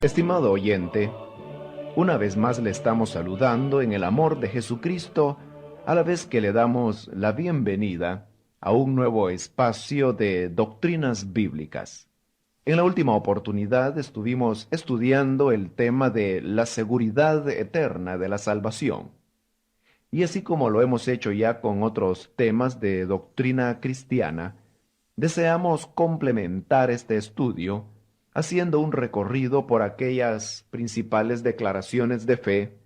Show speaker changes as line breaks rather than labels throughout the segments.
Estimado oyente, una vez más le estamos saludando en el amor de Jesucristo, a la vez que le damos la bienvenida a un nuevo espacio de doctrinas bíblicas. En la última oportunidad estuvimos estudiando el tema de la seguridad eterna de la salvación. Y así como lo hemos hecho ya con otros temas de doctrina cristiana, deseamos complementar este estudio haciendo un recorrido por aquellas principales declaraciones de fe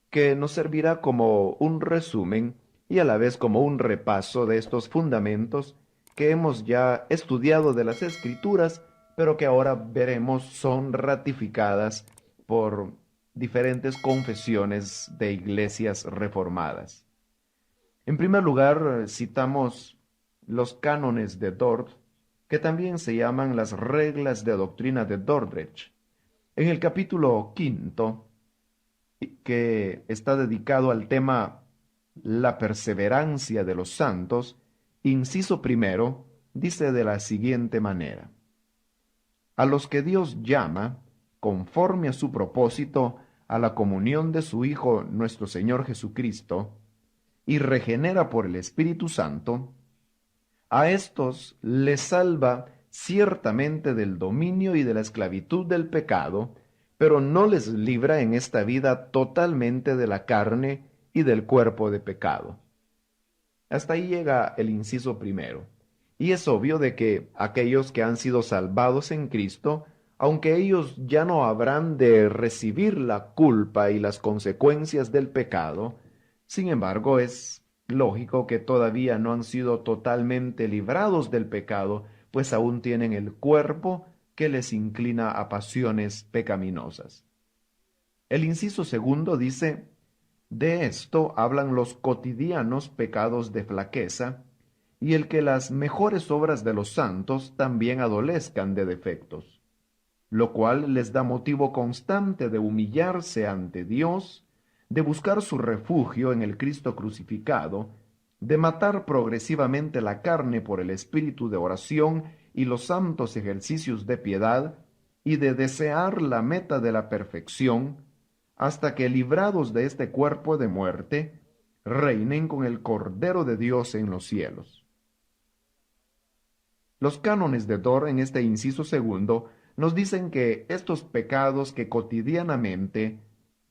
que nos servirá como un resumen y a la vez como un repaso de estos fundamentos que hemos ya estudiado de las Escrituras, pero que ahora veremos son ratificadas por diferentes confesiones de iglesias reformadas. En primer lugar, citamos los cánones de Dort, que también se llaman las reglas de doctrina de Dordrecht. En el capítulo 5, que está dedicado al tema la perseverancia de los santos, inciso primero, dice de la siguiente manera: a los que Dios llama, conforme a su propósito, a la comunión de su Hijo nuestro Señor Jesucristo, y regenera por el Espíritu Santo, a estos les salva ciertamente del dominio y de la esclavitud del pecado, pero no les libra en esta vida totalmente de la carne y del cuerpo de pecado. Hasta ahí llega el inciso primero. Y es obvio de que aquellos que han sido salvados en Cristo, aunque ellos ya no habrán de recibir la culpa y las consecuencias del pecado, sin embargo es lógico que todavía no han sido totalmente librados del pecado, pues aún tienen el cuerpo que les inclina a pasiones pecaminosas. El inciso segundo dice: de esto hablan los cotidianos pecados de flaqueza, y el que las mejores obras de los santos también adolezcan de defectos, lo cual les da motivo constante de humillarse ante Dios, de buscar su refugio en el Cristo crucificado, de matar progresivamente la carne por el espíritu de oración y los santos ejercicios de piedad, y de desear la meta de la perfección, hasta que librados de este cuerpo de muerte, reinen con el Cordero de Dios en los cielos. Los cánones de Dort en este inciso segundo nos dicen que estos pecados que cotidianamente,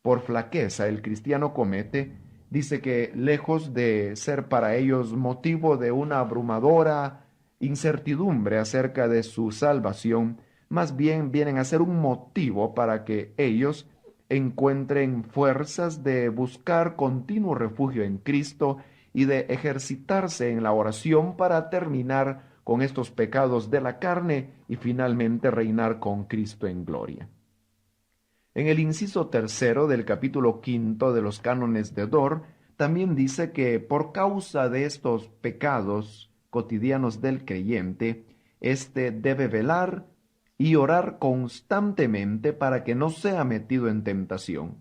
por flaqueza, el cristiano comete, dice que lejos de ser para ellos motivo de una abrumadora incertidumbre acerca de su salvación, más bien vienen a ser un motivo para que ellos encuentren fuerzas de buscar continuo refugio en Cristo y de ejercitarse en la oración para terminar con estos pecados de la carne y finalmente reinar con Cristo en gloria. En el inciso tercero del capítulo 5 de los cánones de Dort, también dice que por causa de estos pecados cotidianos del creyente, éste debe velar y orar constantemente para que no sea metido en tentación.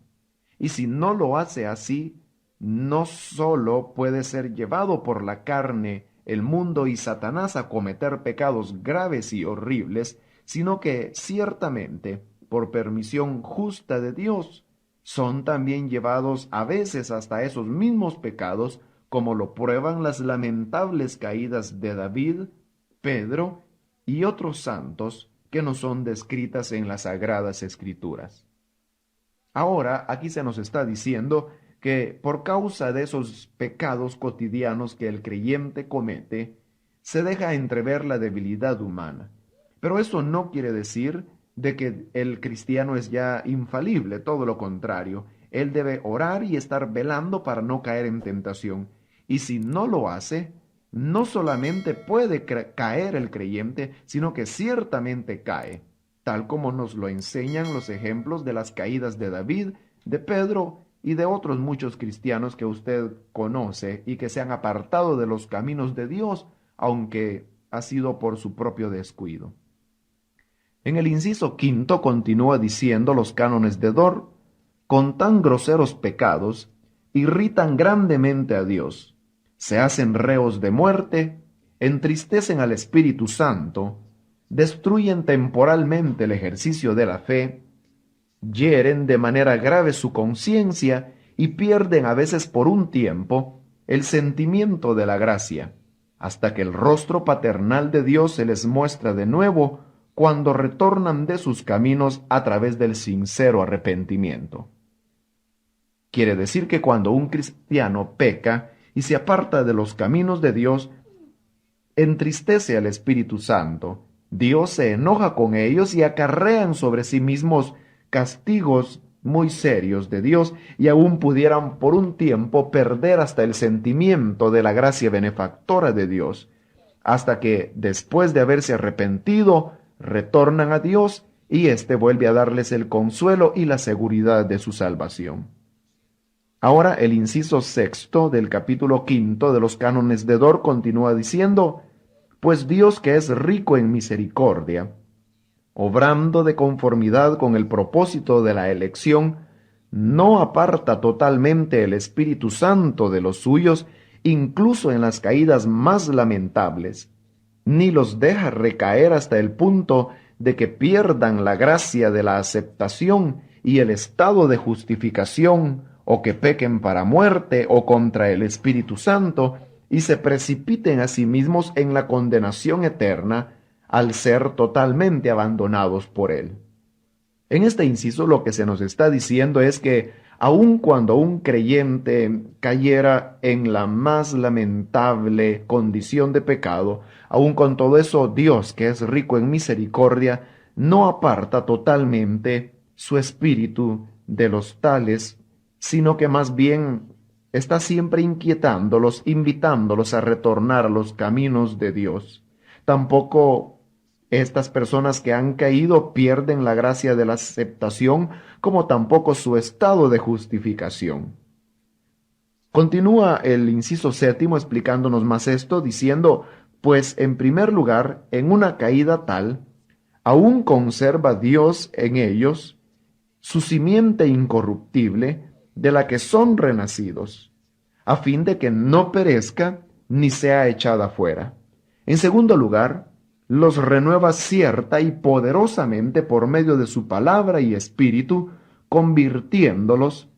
Y si no lo hace así, no sólo puede ser llevado por la carne, el mundo y Satanás a cometer pecados graves y horribles, sino que ciertamente, por permisión justa de Dios, son también llevados a veces hasta esos mismos pecados, como lo prueban las lamentables caídas de David, Pedro y otros santos que nos son descritas en las Sagradas Escrituras. Ahora, aquí se nos está diciendo que por causa de esos pecados cotidianos que el creyente comete, se deja entrever la debilidad humana. Pero eso no quiere decir de que el cristiano es ya infalible, todo lo contrario. Él debe orar y estar velando para no caer en tentación. Y si no lo hace, no solamente puede caer el creyente, sino que ciertamente cae, tal como nos lo enseñan los ejemplos de las caídas de David, de Pedro y de otros muchos cristianos que usted conoce y que se han apartado de los caminos de Dios, aunque ha sido por su propio descuido. En el inciso quinto continúa diciendo los cánones de Dort: con tan groseros pecados irritan grandemente a Dios, se hacen reos de muerte, entristecen al Espíritu Santo, destruyen temporalmente el ejercicio de la fe hieren de manera grave su conciencia y pierden a veces por un tiempo el sentimiento de la gracia, hasta que el rostro paternal de Dios se les muestra de nuevo cuando retornan de sus caminos a través del sincero arrepentimiento. Quiere decir que cuando un cristiano peca y se aparta de los caminos de Dios, entristece al Espíritu Santo. Dios se enoja con ellos y acarrean sobre sí mismos castigos muy serios de Dios, y aún pudieran por un tiempo perder hasta el sentimiento de la gracia benefactora de Dios, hasta que, después de haberse arrepentido, retornan a Dios y éste vuelve a darles el consuelo y la seguridad de su salvación. Ahora el inciso sexto del capítulo 5 de los cánones de Dort continúa diciendo: pues Dios, que es rico en misericordia, obrando de conformidad con el propósito de la elección, no aparta totalmente el Espíritu Santo de los suyos, incluso en las caídas más lamentables, ni los deja recaer hasta el punto de que pierdan la gracia de la aceptación y el estado de justificación, o que pequen para muerte o contra el Espíritu Santo, y se precipiten a sí mismos en la condenación eterna, al ser totalmente abandonados por Él. En este inciso lo que se nos está diciendo es que aun cuando un creyente cayera en la más lamentable condición de pecado, aun con todo eso, Dios, que es rico en misericordia, no aparta totalmente su espíritu de los tales, sino que más bien está siempre inquietándolos, invitándolos a retornar a los caminos de Dios. Tampoco estas personas que han caído pierden la gracia de la aceptación, como tampoco su estado de justificación. Continúa el inciso séptimo explicándonos más esto, diciendo: pues en primer lugar, en una caída tal, aún conserva Dios en ellos su simiente incorruptible, de la que son renacidos, a fin de que no perezca ni sea echada fuera. En segundo lugar, los renueva cierta y poderosamente por medio de su palabra y espíritu, convirtiéndolos,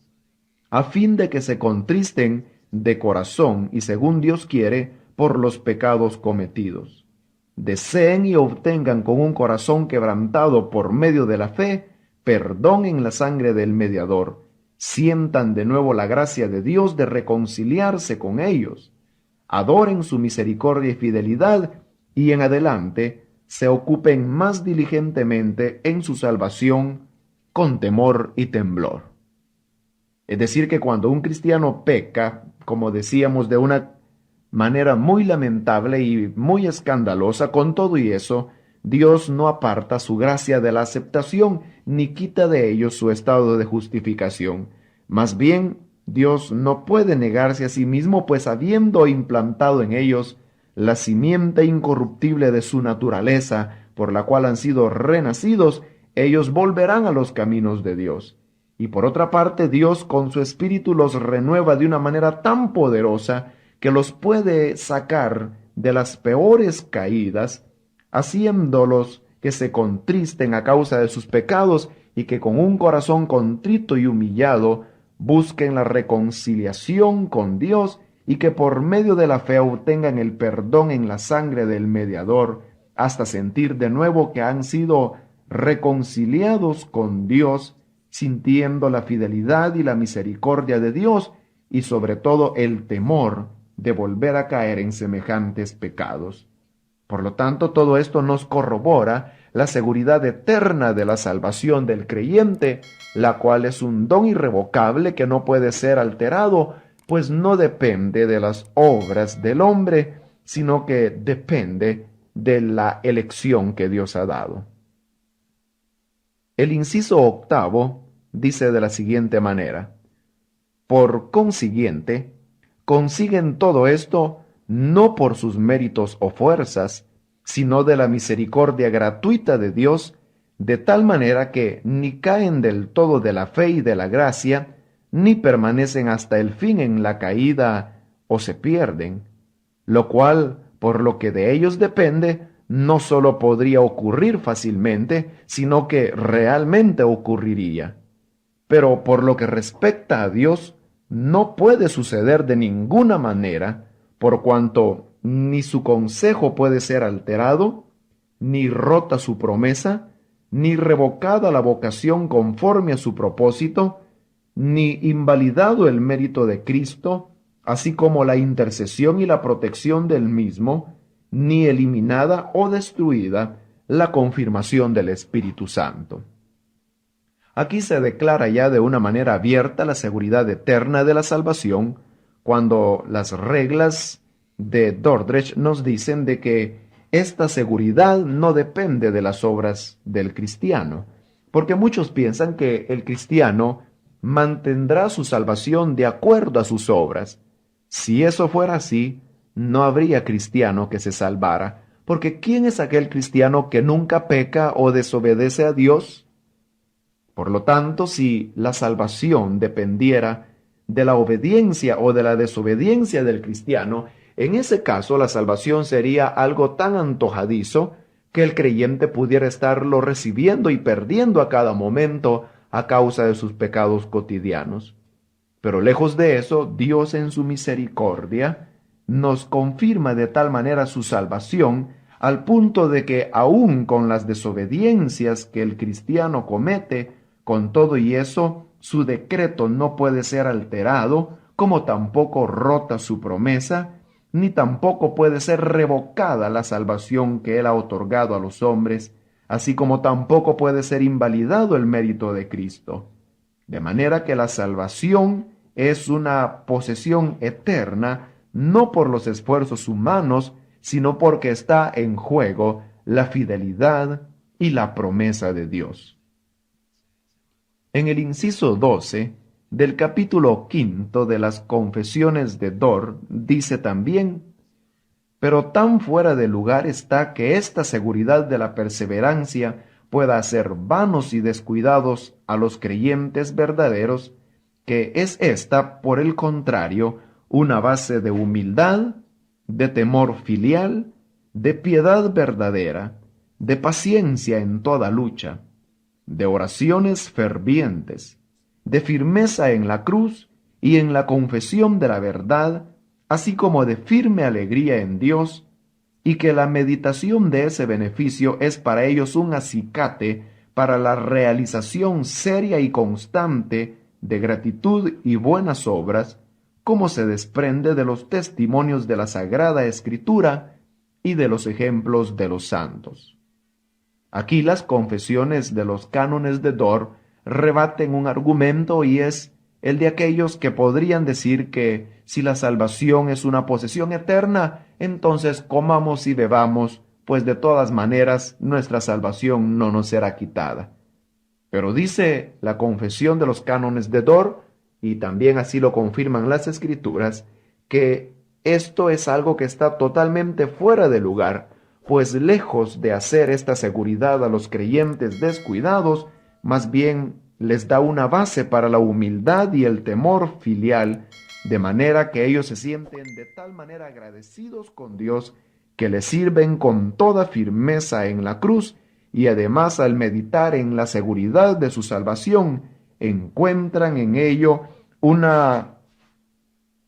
a fin de que se contristen de corazón y según Dios quiere, por los pecados cometidos. Deseen y obtengan con un corazón quebrantado por medio de la fe, perdón en la sangre del mediador, sientan de nuevo la gracia de Dios de reconciliarse con ellos, adoren su misericordia y fidelidad, y en adelante se ocupen más diligentemente en su salvación con temor y temblor. Es decir, que cuando un cristiano peca, como decíamos, de una manera muy lamentable y muy escandalosa, con todo y eso, Dios no aparta su gracia de la aceptación, ni quita de ellos su estado de justificación. Más bien, Dios no puede negarse a sí mismo, pues habiendo implantado en ellos la simiente incorruptible de su naturaleza, por la cual han sido renacidos, ellos volverán a los caminos de Dios. Y por otra parte, Dios con su espíritu los renueva de una manera tan poderosa que los puede sacar de las peores caídas, haciéndolos que se contristen a causa de sus pecados y que con un corazón contrito y humillado busquen la reconciliación con Dios y que por medio de la fe obtengan el perdón en la sangre del mediador, hasta sentir de nuevo que han sido reconciliados con Dios, sintiendo la fidelidad y la misericordia de Dios y sobre todo el temor de volver a caer en semejantes pecados. Por lo tanto, todo esto nos corrobora la seguridad eterna de la salvación del creyente, la cual es un don irrevocable que no puede ser alterado, pues no depende de las obras del hombre, sino que depende de la elección que Dios ha dado. El inciso octavo dice de la siguiente manera: por consiguiente, consiguen todo esto no por sus méritos o fuerzas, sino de la misericordia gratuita de Dios, de tal manera que ni caen del todo de la fe y de la gracia, ni permanecen hasta el fin en la caída o se pierden, lo cual, por lo que de ellos depende, no sólo podría ocurrir fácilmente, sino que realmente ocurriría. Pero por lo que respecta a Dios, no puede suceder de ninguna manera, por cuanto ni su consejo puede ser alterado, ni rota su promesa, ni revocada la vocación conforme a su propósito, ni invalidado el mérito de Cristo, así como la intercesión y la protección del mismo, ni eliminada o destruida la confirmación del Espíritu Santo. Aquí se declara ya de una manera abierta la seguridad eterna de la salvación, cuando las reglas de Dordrecht nos dicen de que esta seguridad no depende de las obras del cristiano, porque muchos piensan que el cristiano mantendrá su salvación de acuerdo a sus obras. Si eso fuera así, no habría cristiano que se salvara, porque ¿quién es aquel cristiano que nunca peca o desobedece a Dios? Por lo tanto, si la salvación dependiera de la obediencia o de la desobediencia del cristiano, en ese caso la salvación sería algo tan antojadizo que el creyente pudiera estarlo recibiendo y perdiendo a cada momento a causa de sus pecados cotidianos. Pero lejos de eso, Dios en su misericordia nos confirma de tal manera su salvación al punto de que aun con las desobediencias que el cristiano comete, con todo y eso, su decreto no puede ser alterado, como tampoco rota su promesa, ni tampoco puede ser revocada la salvación que él ha otorgado a los hombres, así como tampoco puede ser invalidado el mérito de Cristo. De manera que la salvación es una posesión eterna, no por los esfuerzos humanos, sino porque está en juego la fidelidad y la promesa de Dios. En el inciso 12 del capítulo 5 de las Confesiones de Dort dice también: pero tan fuera de lugar está que esta seguridad de la perseverancia pueda hacer vanos y descuidados a los creyentes verdaderos, que es esta, por el contrario, una base de humildad, de temor filial, de piedad verdadera, de paciencia en toda lucha, de oraciones fervientes, de firmeza en la cruz y en la confesión de la verdad, así como de firme alegría en Dios, y que la meditación de ese beneficio es para ellos un acicate para la realización seria y constante de gratitud y buenas obras, como se desprende de los testimonios de la Sagrada Escritura y de los ejemplos de los santos. Aquí las confesiones de los cánones de Dort rebaten un argumento, y es el de aquellos que podrían decir que si la salvación es una posesión eterna, entonces comamos y bebamos, pues de todas maneras nuestra salvación no nos será quitada. Pero dice la confesión de los cánones de Dort, y también así lo confirman las Escrituras, que esto es algo que está totalmente fuera de lugar, pues lejos de hacer esta seguridad a los creyentes descuidados, más bien les da una base para la humildad y el temor filial, de manera que ellos se sienten de tal manera agradecidos con Dios que le sirven con toda firmeza en la cruz, y además al meditar en la seguridad de su salvación, encuentran en ello una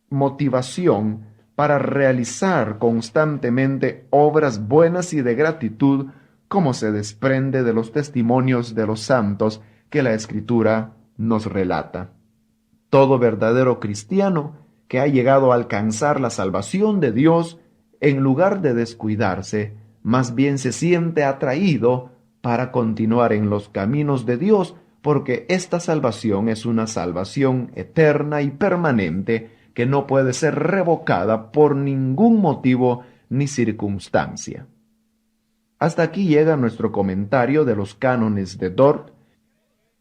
motivación para realizar constantemente obras buenas y de gratitud, como se desprende de los testimonios de los santos que la Escritura nos relata. Todo verdadero cristiano que ha llegado a alcanzar la salvación de Dios, en lugar de descuidarse, más bien se siente atraído para continuar en los caminos de Dios, porque esta salvación es una salvación eterna y permanente, que no puede ser revocada por ningún motivo ni circunstancia. Hasta aquí llega nuestro comentario de los cánones de Dort.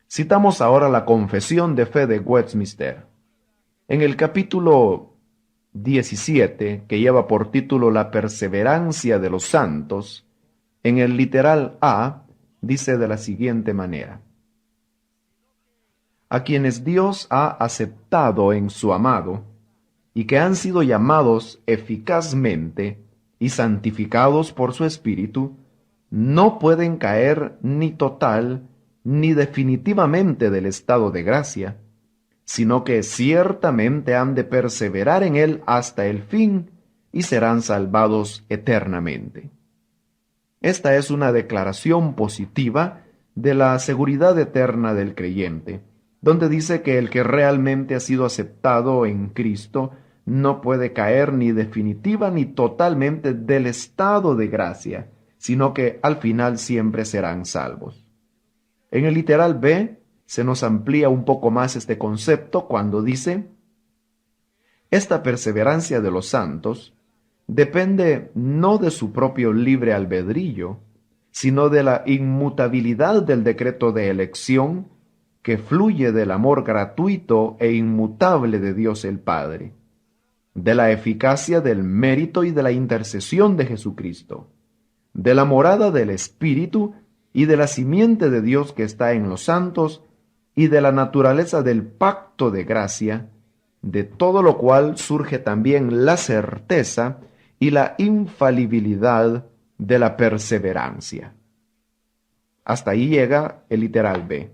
Citamos ahora la Confesión de Fe de Westminster. En el capítulo 17, que lleva por título La perseverancia de los santos, en el literal A, dice de la siguiente manera: a quienes Dios ha aceptado en su amado, y que han sido llamados eficazmente y santificados por su Espíritu, no pueden caer ni total ni definitivamente del estado de gracia, sino que ciertamente han de perseverar en él hasta el fin y serán salvados eternamente. Esta es una declaración positiva de la seguridad eterna del creyente, donde dice que el que realmente ha sido aceptado en Cristo no puede caer ni definitiva ni totalmente del estado de gracia, sino que al final siempre serán salvos. En el literal B se nos amplía un poco más este concepto cuando dice: esta perseverancia de los santos depende no de su propio libre albedrío, sino de la inmutabilidad del decreto de elección que fluye del amor gratuito e inmutable de Dios el Padre, de la eficacia del mérito y de la intercesión de Jesucristo, de la morada del Espíritu y de la simiente de Dios que está en los santos, y de la naturaleza del pacto de gracia, de todo lo cual surge también la certeza y la infalibilidad de la perseverancia. Hasta ahí llega el literal B.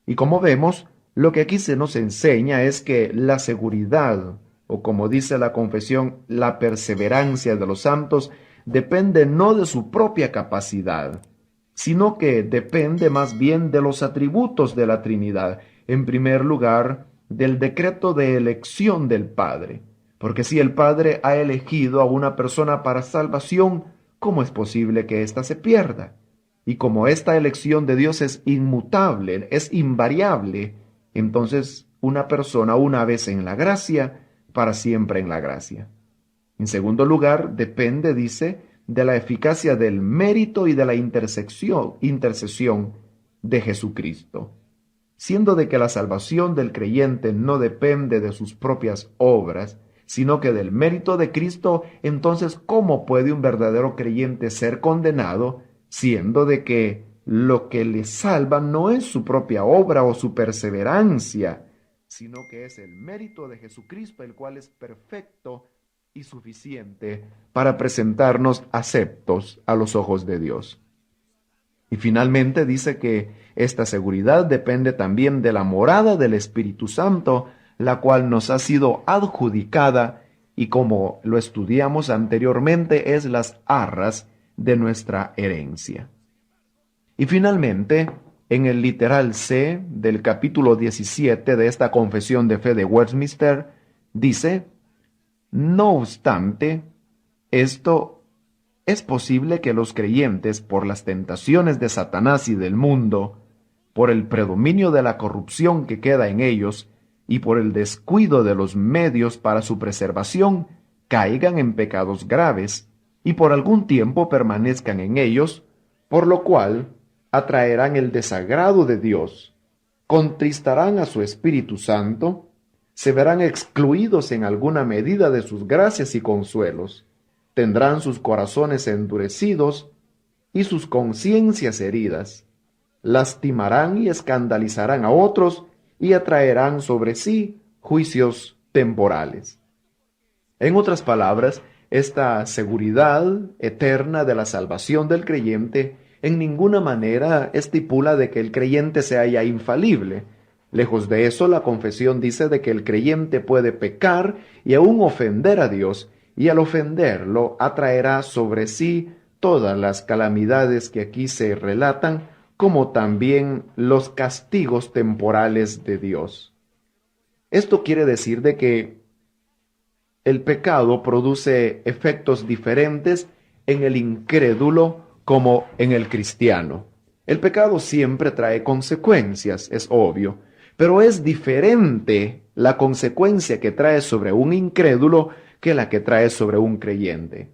Y como vemos, lo que aquí se nos enseña es que la seguridad, o como dice la confesión, la perseverancia de los santos, depende no de su propia capacidad, sino que depende más bien de los atributos de la Trinidad. En primer lugar, del decreto de elección del Padre. Porque si el Padre ha elegido a una persona para salvación, ¿cómo es posible que ésta se pierda? Y como esta elección de Dios es inmutable, es invariable, entonces una persona una vez en la gracia, para siempre en la gracia. En segundo lugar, depende, dice, de la eficacia del mérito y de la intercesión de Jesucristo. Siendo de que la salvación del creyente no depende de sus propias obras, sino que del mérito de Cristo, entonces, ¿cómo puede un verdadero creyente ser condenado, siendo de que lo que le salva no es su propia obra o su perseverancia, sino que es el mérito de Jesucristo, el cual es perfecto y suficiente para presentarnos aceptos a los ojos de Dios? Y finalmente dice que esta seguridad depende también de la morada del Espíritu Santo, la cual nos ha sido adjudicada y, como lo estudiamos anteriormente, es las arras de nuestra herencia. Y finalmente, en el literal C del capítulo 17 de esta Confesión de Fe de Westminster, dice: no obstante, esto es posible que los creyentes, por las tentaciones de Satanás y del mundo, por el predominio de la corrupción que queda en ellos, y por el descuido de los medios para su preservación, caigan en pecados graves, y por algún tiempo permanezcan en ellos, por lo cual atraerán el desagrado de Dios, contristarán a su Espíritu Santo, se verán excluidos en alguna medida de sus gracias y consuelos, tendrán sus corazones endurecidos y sus conciencias heridas, lastimarán y escandalizarán a otros y atraerán sobre sí juicios temporales. En otras palabras, esta seguridad eterna de la salvación del creyente en ninguna manera estipula de que el creyente sea ya infalible. Lejos de eso, la confesión dice de que el creyente puede pecar y aún ofender a Dios, y al ofenderlo atraerá sobre sí todas las calamidades que aquí se relatan, como también los castigos temporales de Dios. Esto quiere decir de que el pecado produce efectos diferentes en el incrédulo como en el cristiano. El pecado siempre trae consecuencias, es obvio, pero es diferente la consecuencia que trae sobre un incrédulo que la que trae sobre un creyente.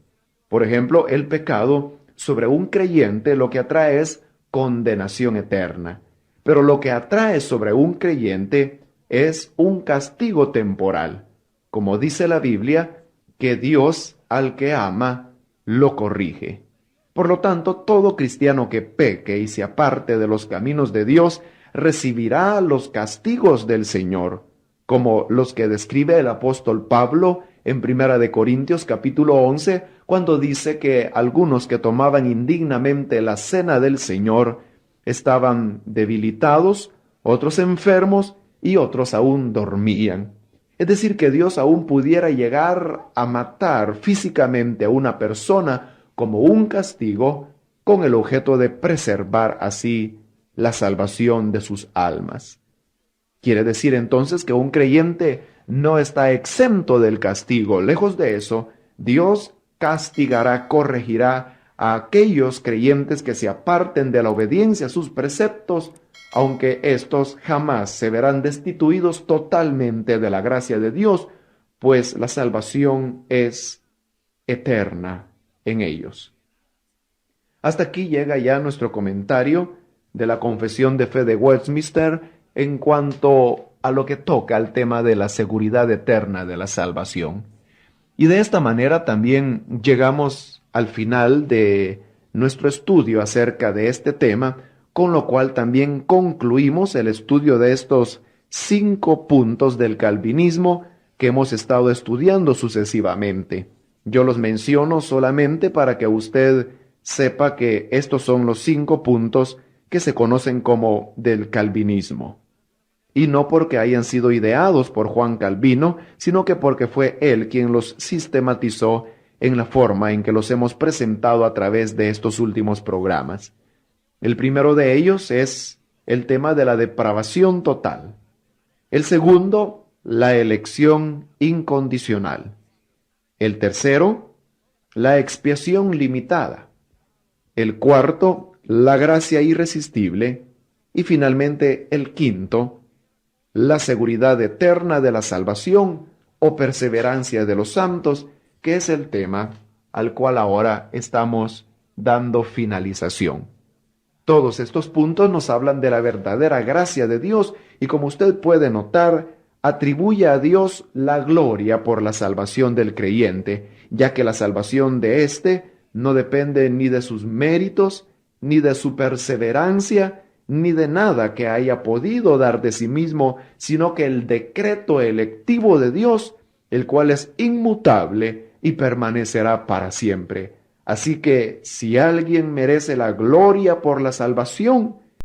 Por ejemplo, el pecado sobre un creyente lo que atrae es condenación eterna, pero lo que atrae sobre un creyente es un castigo temporal. Como dice la Biblia, que Dios al que ama lo corrige. Por lo tanto, todo cristiano que peque y se aparte de los caminos de Dios recibirá los castigos del Señor, como los que describe el apóstol Pablo en 1 Corintios capítulo 11, cuando dice que algunos que tomaban indignamente la cena del Señor estaban debilitados, otros enfermos y otros aún dormían. Es decir, que Dios aún pudiera llegar a matar físicamente a una persona como un castigo con el objeto de preservar así la salvación de sus almas. Quiere decir entonces que un creyente no está exento del castigo. Lejos de eso, Dios castigará, corregirá a aquellos creyentes que se aparten de la obediencia a sus preceptos, aunque éstos jamás se verán destituidos totalmente de la gracia de Dios, pues la salvación es eterna en ellos. Hasta aquí llega ya nuestro comentario de la Confesión de Fe de Westminster en cuanto a lo que toca al tema de la seguridad eterna de la salvación. Y de esta manera también llegamos al final de nuestro estudio acerca de este tema, con lo cual también concluimos el estudio de estos 5 puntos del calvinismo que hemos estado estudiando sucesivamente. Yo los menciono solamente para que usted sepa que estos son los 5 puntos que se conocen como del calvinismo. Y no porque hayan sido ideados por Juan Calvino, sino que porque fue él quien los sistematizó en la forma en que los hemos presentado a través de estos últimos programas. El primero de ellos es el tema de la depravación total. El segundo, la elección incondicional. El tercero, la expiación limitada. El cuarto, la gracia irresistible. Y finalmente, el quinto, la seguridad eterna de la salvación o perseverancia de los santos, que es el tema al cual ahora estamos dando finalización. Todos estos puntos nos hablan de la verdadera gracia de Dios y, como usted puede notar, atribuye a Dios la gloria por la salvación del creyente, ya que la salvación de éste no depende ni de sus méritos, ni de su perseverancia, ni de nada que haya podido dar de sí mismo, sino que el decreto electivo de Dios, el cual es inmutable y permanecerá para siempre. Así que si alguien merece la gloria por la salvación,